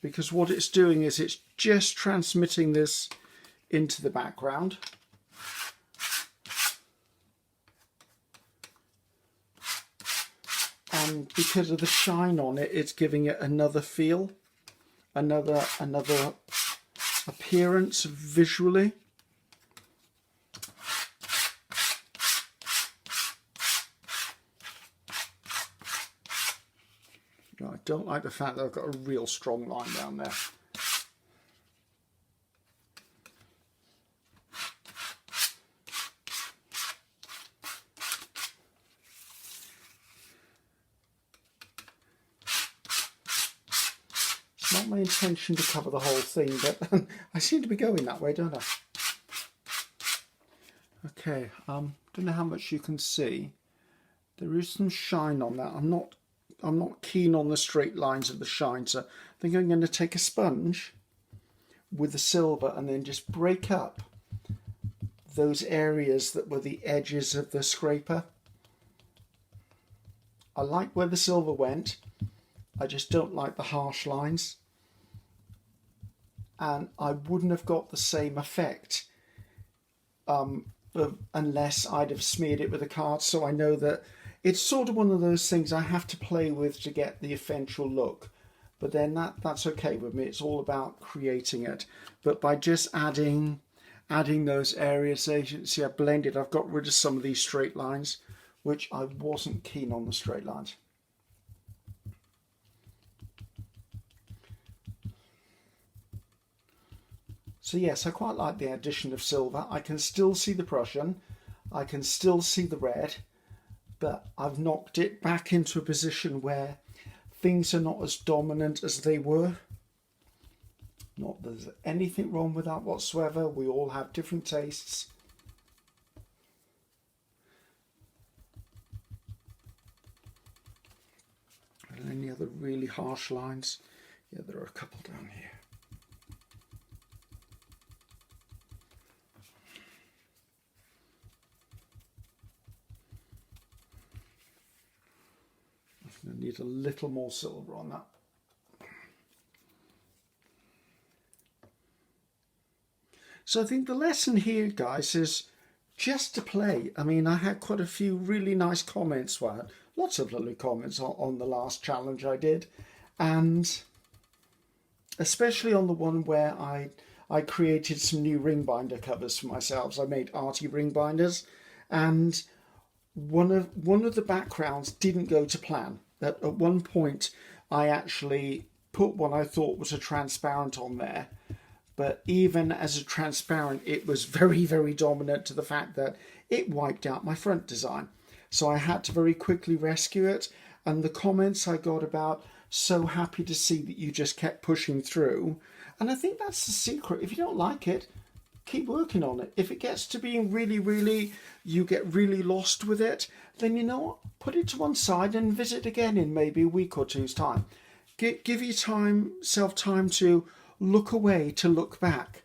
S1: Because what it's doing is it's just transmitting this into the background. And because of the shine on it, it's giving it another feel, another appearance visually. I don't like the fact that I've got a real strong line down there. Not my intention to cover the whole thing, but I seem to be going that way, don't I? Okay, don't know how much you can see. There is some shine on that. I'm not keen on the straight lines of the shine, so I think I'm going to take a sponge with the silver and then just break up those areas that were the edges of the scraper. I like where the silver went. I just don't like the harsh lines. And I wouldn't have got the same effect unless I'd have smeared it with a card. So I know that it's sort of one of those things I have to play with to get the eventual look. But then that's okay with me. It's all about creating it. But by just adding those areas, as you can see, I blended. I've got rid of some of these straight lines, which I wasn't keen on the straight lines. So yes, I quite like the addition of silver. I can still see the Prussian, I can still see the red, but I've knocked it back into a position where things are not as dominant as they were. Not that there's anything wrong with that whatsoever. We all have different tastes. And any other really harsh lines? Yeah, there are a couple down here. I need a little more silver on that. So I think the lesson here, guys, is just to play. I mean, I had quite a few really nice comments, well, lots of lovely comments on the last challenge I did, and especially on the one where I created some new ring binder covers for myself. So I made arty ring binders, and one of the backgrounds didn't go to plan. At one point, I actually put what I thought was a transparent on there, but even as a transparent, it was very, very dominant to the fact that it wiped out my front design. So I had to very quickly rescue it, and the comments I got about, so happy to see that you just kept pushing through. And I think that's the secret. If you don't like it, keep working on it. If it gets to being really, you get really lost with it, then you know what? Put it to one side and visit again in maybe a week or two's time. Give yourself time to look away, to look back.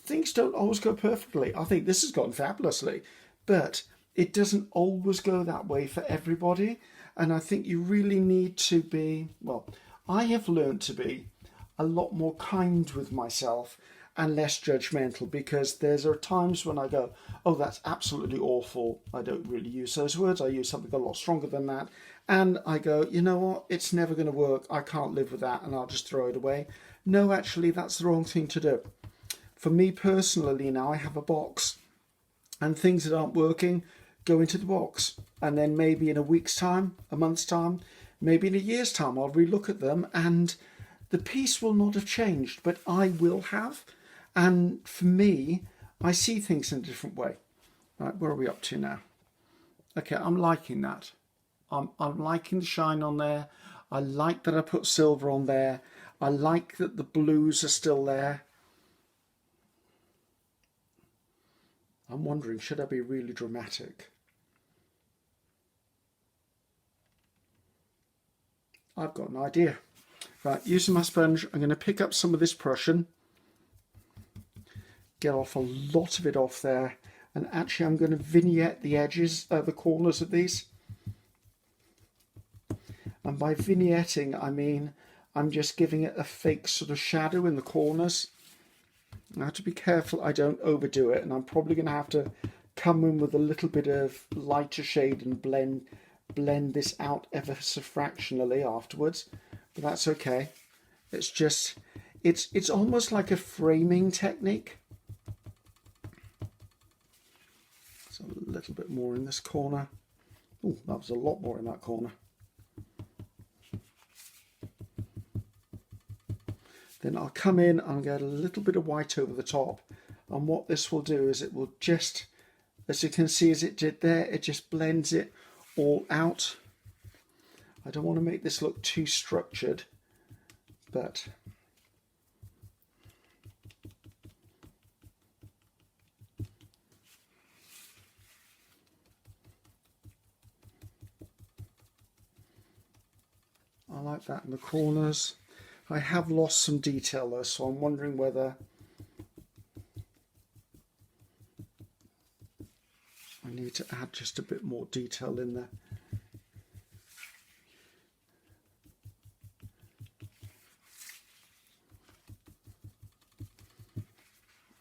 S1: Things don't always go perfectly. I think this has gone fabulously, but it doesn't always go that way for everybody. And I think you really need to be, well, I have learned to be a lot more kind with myself and less judgmental, because there are times when I go, oh, that's absolutely awful. I don't really use those words. I use something a lot stronger than that. And I go, you know what? It's never going to work. I can't live with that, and I'll just throw it away. No, actually, that's the wrong thing to do. For me personally now, I have a box, and things that aren't working go into the box. And then maybe in a week's time, a month's time, maybe in a year's time, I'll relook at them, and the piece will not have changed, but I will have. And for me, I see things in a different way. Right, where are we up to now? Okay, I'm liking that. I'm liking the shine on there. I like that I put silver on there. I like that the blues are still there. I'm wondering, should I be really dramatic? I've got an idea. Right, using my sponge, I'm going to pick up some of this Prussian, get off a lot of it off there, and actually I'm going to vignette the edges, the corners of these. And by vignetting, I mean I'm just giving it a fake sort of shadow in the corners. I have to be careful I don't overdo it, and I'm probably going to have to come in with a little bit of lighter shade and blend this out ever so fractionally afterwards, but that's okay. It's just, it's almost like a framing technique. So a little bit more in this corner. Oh, that was a lot more in that corner. Then I'll come in and get a little bit of white over the top. And what this will do is it will just, as you can see as it did there, it just blends it all out. I don't want to make this look too structured, but I like that in the corners. I have lost some detail though, so I'm wondering whether I need to add just a bit more detail in there.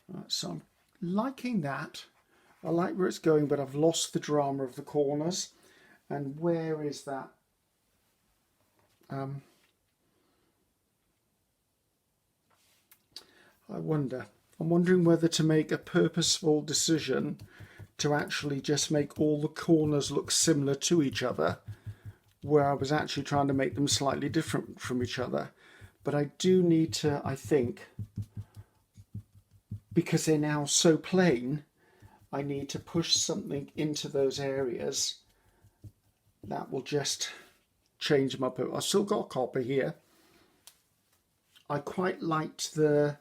S1: Right, so I'm liking that. I like where it's going, but I've lost the drama of the corners. And where is that? I wonder. I'm wondering whether to make a purposeful decision to actually just make all the corners look similar to each other, where I was actually trying to make them slightly different from each other. But I do need to, I think, because they're now so plain, I need to push something into those areas that will just change them up. I've still got copper here. I quite liked the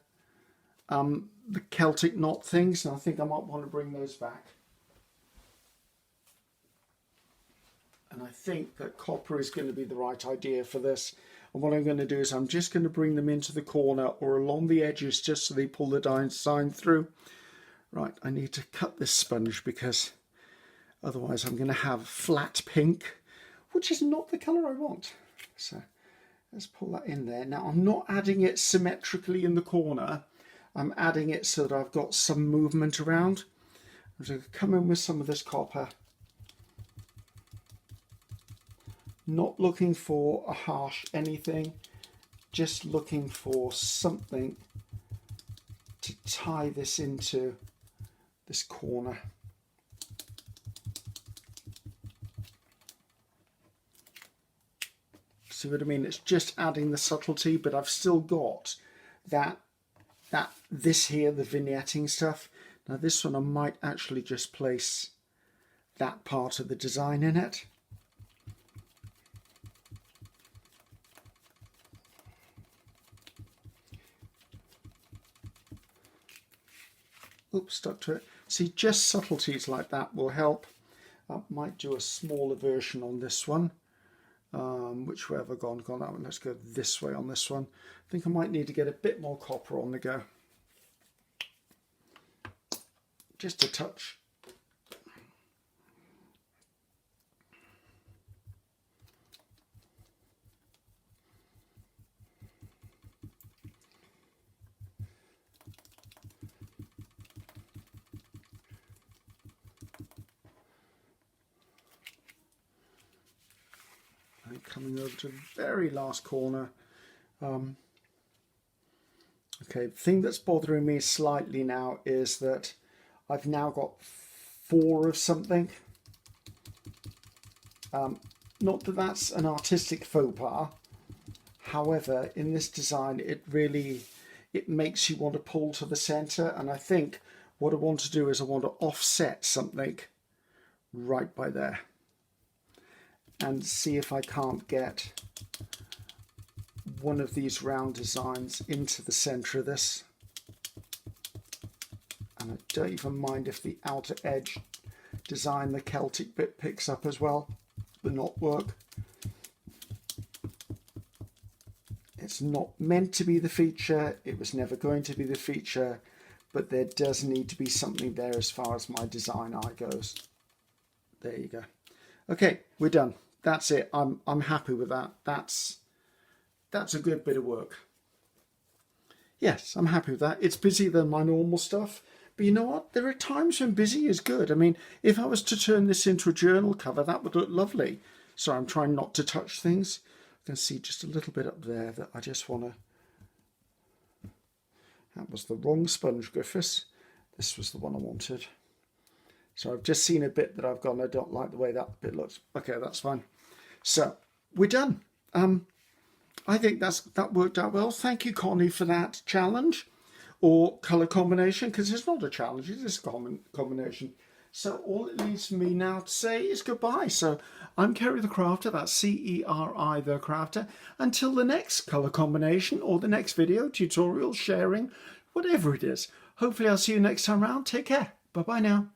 S1: Celtic knot things, and I think I might want to bring those back. And I think that copper is going to be the right idea for this. And what I'm going to do is I'm just going to bring them into the corner or along the edges just so they pull the design through. Right, I need to cut this sponge because otherwise I'm going to have flat pink, which is not the colour I want. So let's pull that in there. Now I'm not adding it symmetrically in the corner. I'm adding it so that I've got some movement around. I'm going to come in with some of this copper. Not looking for a harsh anything, just looking for something to tie this into this corner. See what I mean? It's just adding the subtlety, but I've still got this here, the vignetting stuff. Now this one I might actually just place that part of the design in it. Oops, stuck to it. See, just subtleties like that will help. I might do a smaller version on this one. Which way have I gone that one? Let's go this way on this one. I think I might need to get a bit more copper on the go. Just a touch. And coming over to the very last corner. Okay, the thing that's bothering me slightly now is that I've now got 4 of something. Not that that's an artistic faux pas. However, in this design, it makes you want to pull to the center. And I think what I want to do is I want to offset something right by there and see if I can't get one of these round designs into the center of this. And I don't even mind if the outer edge design, the Celtic bit, picks up as well, the knotwork. It's not meant to be the feature, it was never going to be the feature, but there does need to be something there as far as my design eye goes. There you go. Okay, we're done. That's it. I'm happy with that. That's a good bit of work. Yes, I'm happy with that. It's busier than my normal stuff. But you know what? There are times when busy is good. I mean, if I was to turn this into a journal cover, that would look lovely. So I'm trying not to touch things. I can see just a little bit up there that I just want to... That was the wrong sponge, Griffiths. This was the one I wanted. So I've just seen a bit that I've gone, I don't like the way that bit looks. Okay, that's fine. So we're done. I think that worked out well. Thank you, Connie, for that challenge or colour combination, because it's not a challenge, it's just a combination. So all it leaves for me now to say is goodbye. So I'm Ceri the Crafter, that's C-E-R-I the Crafter. Until the next colour combination or the next video, tutorial, sharing, whatever it is. Hopefully I'll see you next time round. Take care. Bye-bye now.